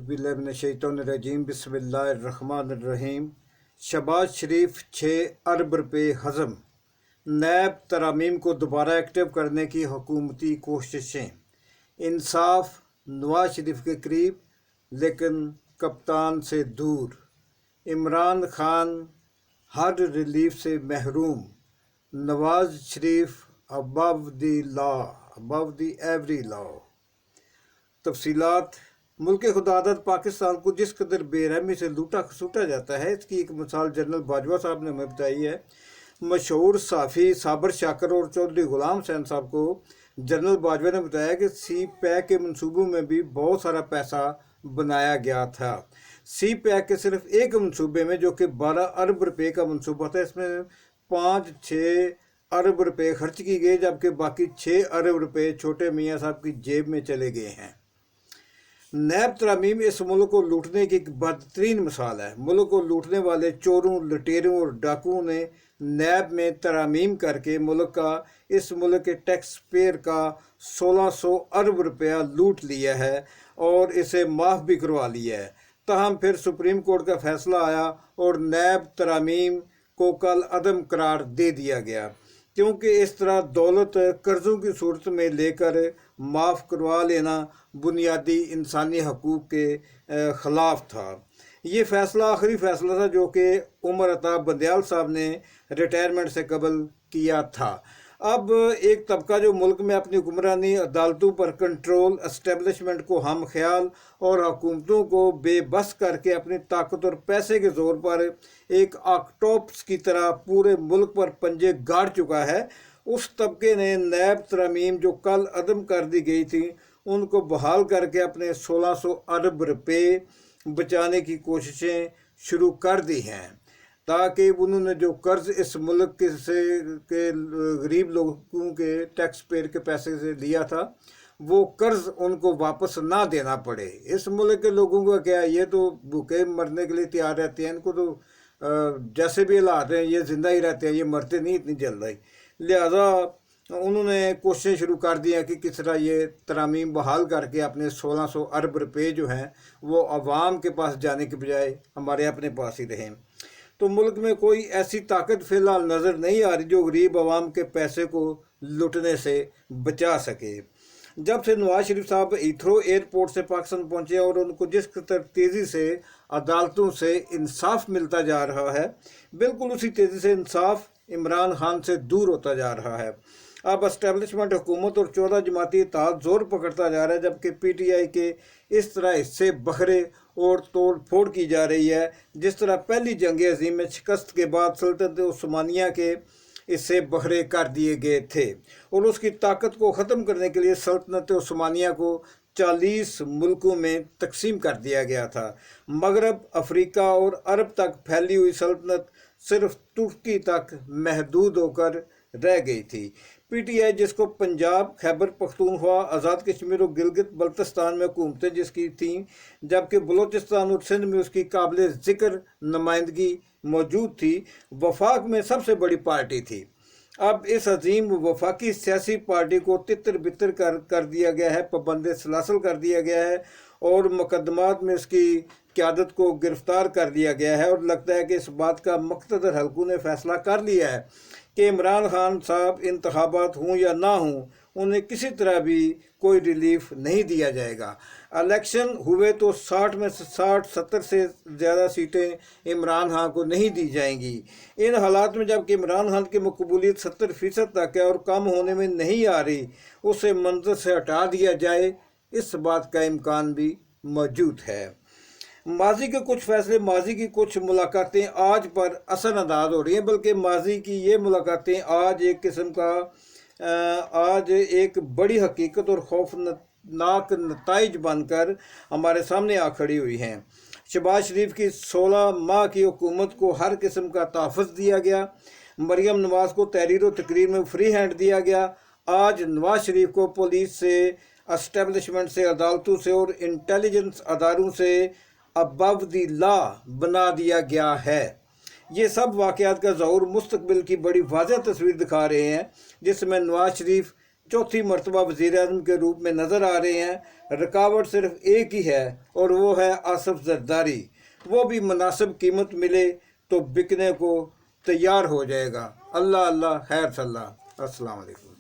बिल्लाहि मिनश्शैतानिर्रजीम बिस्मिल्लाहिर्रहमानिर्रहीम। शहबाज शरीफ 6 अरब रुपये हज़म। नैब तरामीम को दोबारा एक्टिव करने की हुकूमती कोशिशें। इंसाफ नवाज शरीफ के करीब लेकिन कप्तान से दूर। इमरान खान हर रिलीफ से महरूम। Nawaz Sharif above the law, above the every law. तफसीलात। मुल्क खुदादत पाकिस्तान को जिस कदर बेरहमी से लूटा खसूटा जाता है, इसकी एक मिसाल जनरल बाजवा साहब ने हमें बताई है। मशहूर साफ़ी साबर शाकर और चौधरी गुलाम हुसैन साहब को जनरल बाजवा ने बताया कि सी पैक के मनसूबों में भी बहुत सारा पैसा बनाया गया था। सी पैक के सिर्फ एक मनसूबे में, जो कि 12 अरब रुपये का मनसूबा था, इसमें 5-6 अरब रुपये खर्च की गई, जबकि बाकी 6 अरब रुपये छोटे मियाँ साहब की जेब में चले गए हैं। नैब तरामीम इस मुल्क को लूटने की एक बदतरीन मिसाल है। मुल्क को लूटने वाले चोरों, लुटेरों और डाकुओं ने नैब में तरामीम करके इस मुल्क के टैक्स पेयर का 1600 अरब रुपया लूट लिया है और इसे माफ़ भी करवा लिया है। ताहम फिर सुप्रीम कोर्ट का फैसला आया और नैब तरामीम को कल अदम करार दे दिया गया, क्योंकि इस तरह दौलत कर्ज़ों की सूरत में लेकर माफ़ करवा लेना बुनियादी इंसानी हकूक़ के ख़िलाफ़ था। ये फ़ैसला आखिरी फ़ैसला था जो कि उमर अता बंदयाल साहब ने रिटायरमेंट से कबल किया था। अब एक तबका जो मुल्क में अपनी हुक्मरानी, अदालतों पर कंट्रोल, एस्टेब्लिशमेंट को हम ख्याल और हुकूमतों को बेबस करके अपनी ताकत और पैसे के ज़ोर पर एक ऑक्टोपस की तरह पूरे मुल्क पर पंजे गाड़ चुका है, उस तबके ने नैब तरामीम जो कल अदम कर दी गई थी उनको बहाल करके अपने 1600 अरब रुपये बचाने की कोशिशें शुरू कर दी हैं, ताकि उन्होंने जो कर्ज़ इस मुल्क के गरीब लोगों के टैक्स पेयर के पैसे से लिया था, वो कर्ज़ उनको वापस ना देना पड़े। इस मुल्क के लोगों का क्या, ये तो भूखे मरने के लिए तैयार रहते हैं, इनको तो जैसे भी हालात हैं ये ज़िंदा ही रहते हैं, ये मरते नहीं इतनी जल्दी। लिहाजा उन्होंने कोशिशें शुरू कर दी हैं कि किस तरह ये तरामीम बहाल करके अपने 1600 अरब रुपये जो हैं वो अवाम के पास जाने के बजाय हमारे अपने पास ही रहें। तो मुल्क में कोई ऐसी ताकत फ़िलहाल नज़र नहीं आ रही जो गरीब आवाम के पैसे को लुटने से बचा सके। जब से नवाज शरीफ साहब हीथ्रो एयरपोर्ट से पाकिस्तान पहुँचे और उनको जिस कदर तेज़ी से अदालतों से इंसाफ मिलता जा रहा है, बिल्कुल उसी तेज़ी से इंसाफ इमरान खान से दूर होता जा रहा है। अब एस्टेब्लिशमेंट, हुकूमत और 14 जमाती इत्तेहाद जोर पकड़ता जा रहा है, जबकि PTI के इस तरह हिस्से बखरे और तोड़ फोड़ की जा रही है, जिस तरह पहली जंग अज़ीम में शिकस्त के बाद सल्तनत उस्मानिया के हिस्से बखरे कर दिए गए थे और उसकी ताकत को ख़त्म करने के लिए सल्तनत उस्मानिया को 40 मुल्कों में तकसीम कर दिया गया था। मगरब, अफ्रीका और अरब तक फैली हुई सल्तनत सिर्फ तुर्की तक महदूद होकर रह गई थी। PTI जिसको पंजाब, खैबर पख्तूनख्वा, आज़ाद कश्मीर और गिलगित बल्तिस्तान में हुकूमतें जिसकी थीं, जबकि बलूचिस्तान और सिंध में उसकी काबिल ज़िक्र नुमाइंदगी मौजूद थी, वफाक में सबसे बड़ी पार्टी थी। अब इस अजीम वफाकी सियासी पार्टी को तितर बितर कर दिया गया है, पाबंद सलासल कर दिया गया है और मुकदमात में उसकी क़यादत को गिरफ्तार कर लिया गया है। और लगता है कि इस बात का मुक़्तदर हलकों ने फ़ैसला कर लिया है कि इमरान खान साहब इंतखाबात हों या ना हों, उन्हें किसी तरह भी कोई रिलीफ नहीं दिया जाएगा। इलेक्शन हुए तो 60 में से 60-70 से ज़्यादा सीटें इमरान खान को नहीं दी जाएंगी। इन हालात में जबकि इमरान खान की मकबूलियत 70% तक है और कम होने में नहीं आ रही, उसे मंजर से हटा दिया जाए, इस बात का इम्कान भी मौजूद है। माजी के कुछ फैसले, माजी की कुछ मुलाकातें आज पर असरअंदाज हो रही हैं, बल्कि माजी की ये मुलाकातें आज एक किस्म का आज एक बड़ी हकीकत और खौफनाक नताइज बनकर हमारे सामने आ खड़ी हुई हैं। शहबाज शरीफ की 16 माह की हुकूमत को हर किस्म का तहफ़्फ़ुज़ दिया गया। मरियम नवाज़ को तहरीर व तकरीर में फ्री हैंड दिया गया। आज नवाज शरीफ को पुलिस से, एस्टेब्लिशमेंट से, अदालतों से और इंटेलिजेंस अदारों से अबव द लॉ बना दिया गया है। ये सब वाक़यात का ज़हूर मुस्तकबिल की बड़ी वाज़ह तस्वीर दिखा रहे हैं, जिसमें नवाज शरीफ चौथी मरतबा वज़ीर आज़म के रूप में नज़र आ रहे हैं। रुकावट सिर्फ एक ही है और वो है आसिफ जरदारी। वो भी मुनासिब कीमत मिले तो बिकने को तैयार हो जाएगा। अल्लाह अल्लाह खैर सल्ला। अस्सलाम वालेकुम।